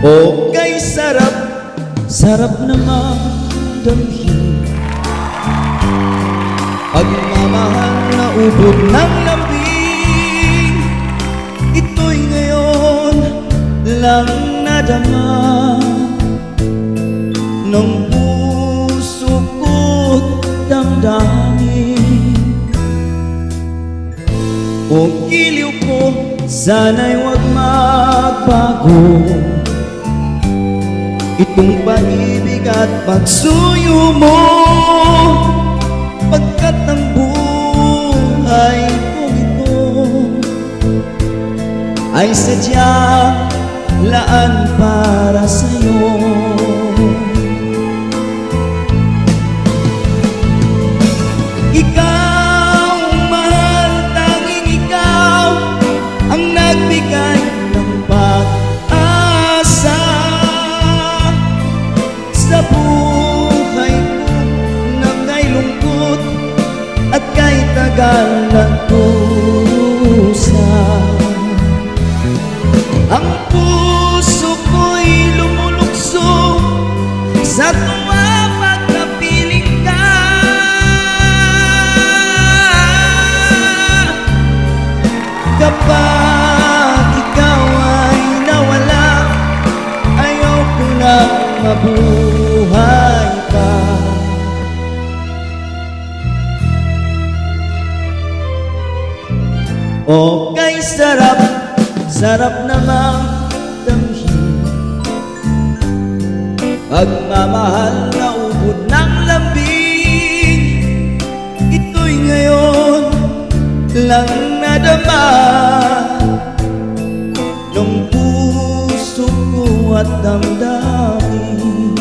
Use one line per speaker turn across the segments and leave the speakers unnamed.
O kay sarap, sarap naman damhin pagmamahal na ubod ng lambing. Ito'y ngayon lang nadama ng puso ko't damdamin. O giliw ko, sana'y huwag magbago itong pag-ibig at pagsuyo mo, pagkat ang buhay kong ito ay sadyang laan para sa'yo. Ikaw, mahal, tanging ikaw ang nagbigay ng pag-asa sa buhay ko na kay lungkot at kay tagal ng kusa. Ang puso ko'y lumulukso sa tuwa pagkapiling ka. Kapag ikaw ay nawala, ayaw ko nang mabuhay pa. O kay sarap, sarap namang damhin pagmamahal na ubod ng lambing. Ito'y ngayon lang nadama ng puso ko at damdamin.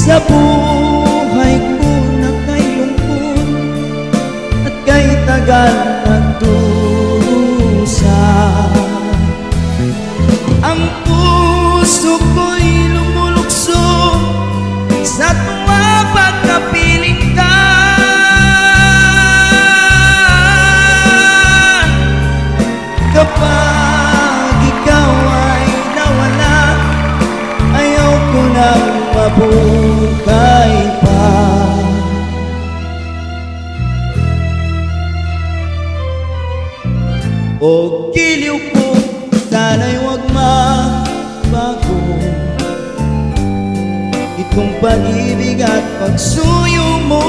Sa buhay ko na kay lungkot at kay tagal ng dusa, ang puso ko'y lumulukso sa tuwa pagkapiling ka. Kapag ikaw ay nawala, ayaw ko nang mabuhay pa. O giliw ko, sana'y huwag magbago itong pag-ibig at pagsuyo mo,